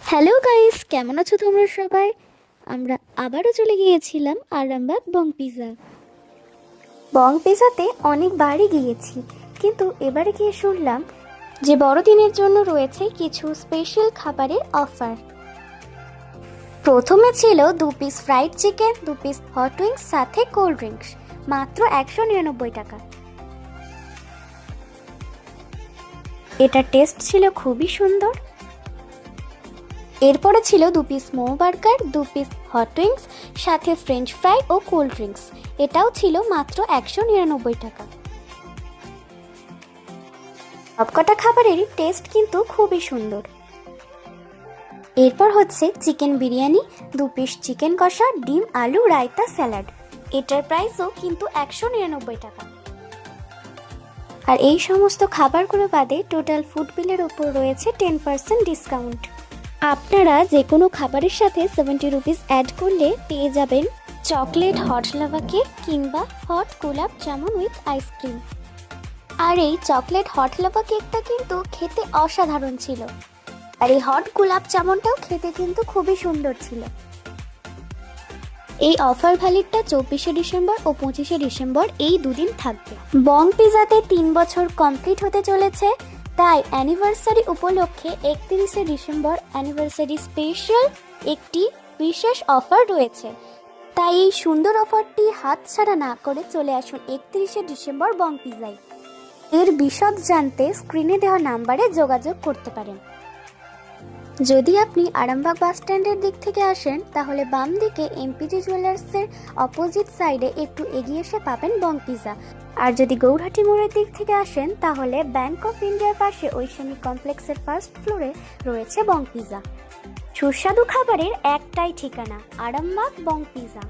Hello guys, কেমন আছো তোমরা সবাই? আমরা আবারও চলে গিয়েছিলাম আরামবাগ বং পিৎজা। বং পিৎজাতে অনেকবারই গিয়েছি, কিন্তু এবারে গিয়ে শুনলাম যে বড়দিনের জন্য রয়েছে কিছু স্পেশাল খাবারের অফার। প্রথমে ছিল 2 piece fried chicken, 2 piece hot wings সাথে কোল্ড ড্রিঙ্কস, মাত্র 199 টাকা। এটা টেস্ট ছিল খুবই সুন্দর। এরপরে ছিল 2 piece momo burger, 2 piece hot wings সাথে ফ্রেঞ্চ ফ্রাই ও কোল্ড ড্রিঙ্কস, এটাও ছিল মাত্র 199 টাকা। সবকটা খাবারেরই টেস্ট কিন্তু খুবই সুন্দর। এরপর হচ্ছে চিকেন বিরিয়ানি, 2 পিস চিকেন কষা, ডিম আলু রায়তা স্যালাড, এটার প্রাইসও কিন্তু 199 টাকা। আর এই সমস্ত খাবারগুলো বাদে টোটাল ফুড বিলের উপর রয়েছে 10% ডিসকাউন্ট। আপনারা যে কোনো খাবারের সাথে 70 রুপিস অ্যাড করলে পেয়ে যাবেন চকলেট হট লাভা কেক কিংবা হট গোলাপ জামুন উইথ আইসক্রিম। আর এই চকলেট হট লাভা কেকটা কিন্তু খেতে অসাধারণ ছিল, আর এই হট গোলাপ জামুনটাও খেতে কিন্তু খুবই সুন্দর ছিল। এই অফার ভ্যালিডটা 24শে ডিসেম্বর ও 25শে ডিসেম্বর এই দুদিন থাকবে। বং পিৎজাতে 3 বছর কমপ্লিট হতে চলেছে, তাই অ্যানিভার্সারি উপলক্ষে 31শে ডিসেম্বর অ্যানিভার্সারি স্পেশাল একটি বিশেষ অফার রয়েছে। তাই এই সুন্দর অফারটি হাতছাড়া না করে চলে আসুন 31শে ডিসেম্বর বং পিৎজায়। এর বিশদ জানতে স্ক্রিনে দেওয়া নাম্বারে যোগাযোগ করতে পারেন। যদি আপনি আরামবাগ বাস স্ট্যান্ডের দিক থেকে আসেন, তাহলে বাম দিকে এমপিজি জুয়েলার্সের অপোজিট সাইডে একটু এগিয়ে এসে পাবেন বং পিৎজা। আর যদি গৌরহাটি মোড়ের দিক থেকে আসেন, তাহলে ব্যাংক অফ ইন্ডিয়ার পাশে ঐশানী কমপ্লেক্সের ফার্স্ট ফ্লোরে রয়েছে বং পিৎজা। সুস্বাদু খাবারের একটাই ঠিকানা, আরামবাগ বং পিৎজা।